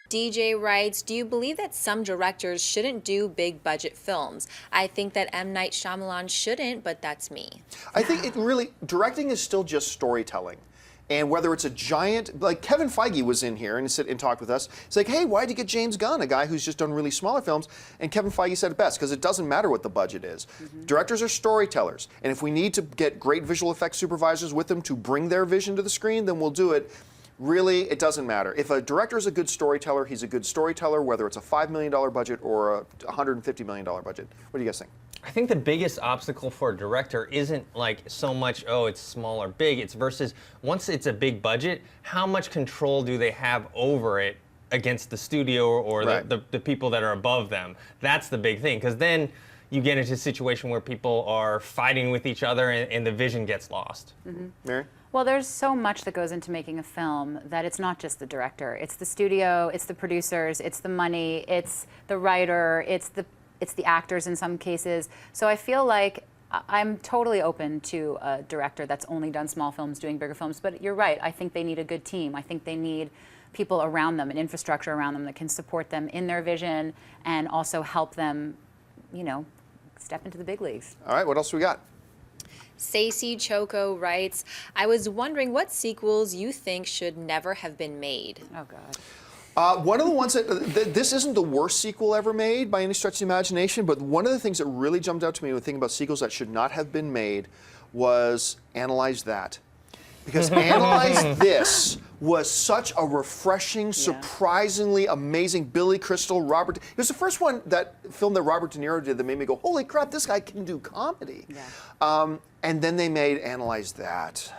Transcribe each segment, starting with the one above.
Deejay writes, do you believe that some directors shouldn't do big budget films? I think that M. Night Shyamalan shouldn't, but that's me. I think directing is still just storytelling. And whether it's a giant, like Kevin Feige was in here and talked with us. He's like, hey, why'd you get James Gunn, a guy who's just done really smaller films? And Kevin Feige said it best, because it doesn't matter what the budget is. Directors are storytellers. And if we need to get great visual effects supervisors with them to bring their vision to the screen, then we'll do it. Really, it doesn't matter. If a director is a good storyteller, he's a good storyteller, whether it's a $5 million budget or a $150 million budget. What do you guys think? I think the biggest obstacle for a director isn't like so much, oh, it's small or big. It's versus once it's a big budget, how much control do they have over it against the studio or the people that are above them? That's the big thing, because then you get into a situation where people are fighting with each other and the vision gets lost. Mary? Well, there's so much that goes into making a film that it's not just the director. It's the studio, it's the producers, it's the money, it's the writer, it's the actors in some cases. So I feel like I'm totally open to a director that's only done small films doing bigger films, but you're right, I think they need a good team. I think they need people around them, an infrastructure around them that can support them in their vision and also help them, you know, step into the big leagues. All right, what else we got? Stacey Choco writes, I was wondering what sequels you think should never have been made. Oh, God. One of the ones this isn't the worst sequel ever made by any stretch of the imagination, but one of the things that really jumped out to me when thinking about sequels that should not have been made was Analyze That. Because Analyze This was such a refreshing, surprisingly amazing Billy Crystal, Robert. It was the first film that Robert De Niro did that made me go, holy crap, this guy can do comedy. And then they made Analyze That.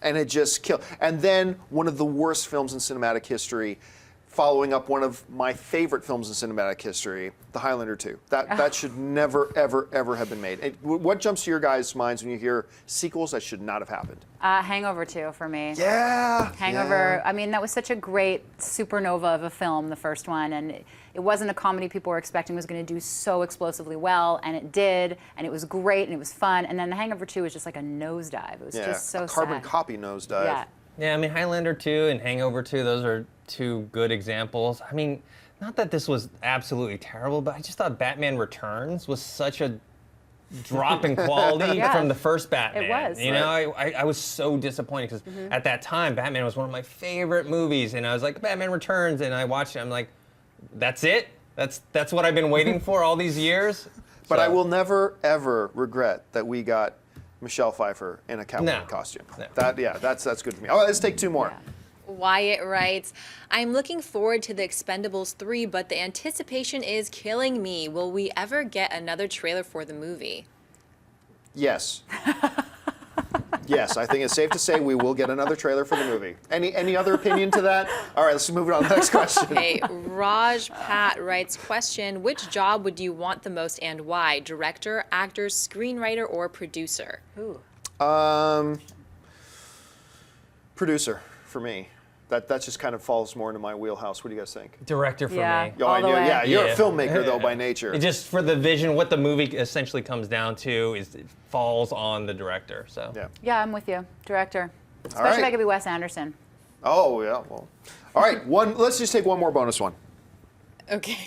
And it just killed. And then one of the worst films in cinematic history, following up one of my favorite films in cinematic history, The Highlander 2. That should never, ever, ever have been made. What jumps to your guys' minds when you hear sequels that should not have happened? Hangover 2 for me. Yeah. Hangover, I mean, that was such a great supernova of a film, the first one, and it wasn't a comedy people were expecting was going to do so explosively well, and it did, and it was great, and it was fun, and then The Hangover 2 was just like a nosedive. It was just so a carbon sad. copy nosedive. Yeah, I mean, Highlander 2 and Hangover 2, those are two good examples. I mean, not that this was absolutely terrible, but I just thought Batman Returns was such a drop in quality from the first Batman. It was. You know, I was so disappointed because at that time, Batman was one of my favorite movies, and I was like, Batman Returns, and I watched it, I'm like, that's it? That's what I've been waiting for all these years? But I will never, ever regret that we got Michelle Pfeiffer in a Catwoman costume. No. That's good for me. All right, let's take two more. Wyatt writes, I'm looking forward to the Expendables 3, but the anticipation is killing me. Will we ever get another trailer for the movie? Yes. Yes, I think it's safe to say we will get another trailer for the movie. Any other opinion to that? All right, let's move on to the next question. Okay, Raj Pat writes, question, which job would you want the most and why? Director, actor, screenwriter, or producer? Ooh. Producer for me. That just kind of falls more into my wheelhouse. What do you guys think? Director for me. Oh, I knew. Yeah, you're a filmmaker though by nature. It just for the vision, what the movie essentially comes down to is it falls on the director. So yeah, I'm with you. Director, especially if I could be Wes Anderson. Oh yeah, well, all right. Let's just take one more bonus one. Okay.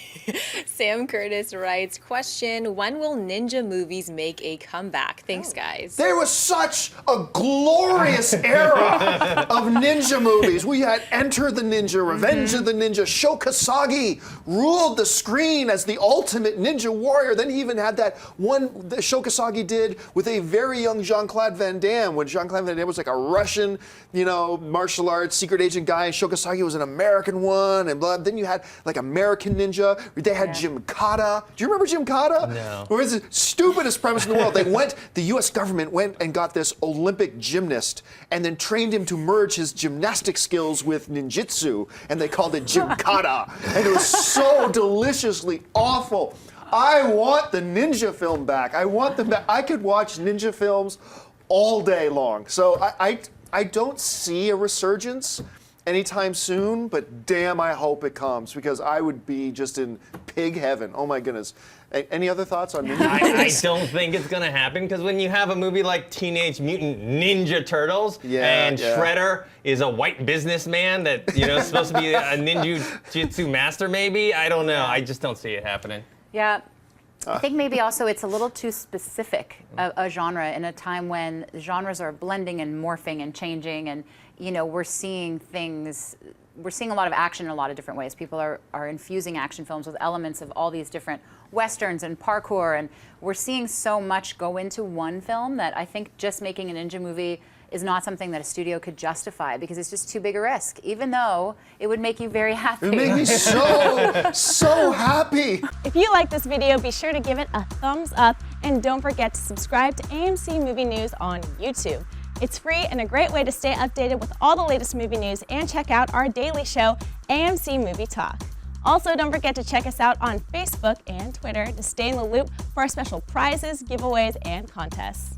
Sam Curtis writes, question, when will ninja movies make a comeback? Thanks, guys. There was such a glorious era of ninja movies. We had Enter the Ninja, Revenge of the Ninja. Sho Kasagi ruled the screen as the ultimate ninja warrior. Then he even had that one that Sho Kasagi did with a very young Jean-Claude Van Damme, when Jean-Claude Van Damme was like a Russian, martial arts secret agent guy. Sho Kasagi was an American one, and blah. Then you had like American Ninja. They had Gymkata. Do you remember Gymkata? No. It was the stupidest premise in the world. The U.S. government went and got this Olympic gymnast and then trained him to merge his gymnastic skills with ninjutsu, and they called it Gymkata. And it was so deliciously awful. I want the ninja film back. I want them back. I could watch ninja films all day long. So I don't see a resurgence anytime soon, but damn, I hope it comes, because I would be just in pig heaven. Oh my goodness. Any other thoughts on Ninja I movies? don't think it's gonna happen because when you have a movie like Teenage Mutant Ninja Turtles and Shredder is a white businessman that is supposed to be a ninjutsu master, maybe I don't know. I just don't see it happening. Yeah. I think maybe also it's a little too specific a genre in a time when genres are blending and morphing and changing, and we're seeing things. We're seeing a lot of action in a lot of different ways. People are infusing action films with elements of all these different westerns and parkour, and we're seeing so much go into one film that I think just making a ninja movie is not something that a studio could justify because it's just too big a risk, even though it would make you very happy. It would make me so happy. If you like this video, be sure to give it a thumbs up and don't forget to subscribe to AMC Movie News on YouTube. It's free and a great way to stay updated with all the latest movie news and check out our daily show, AMC Movie Talk. Also, don't forget to check us out on Facebook and Twitter to stay in the loop for our special prizes, giveaways, and contests.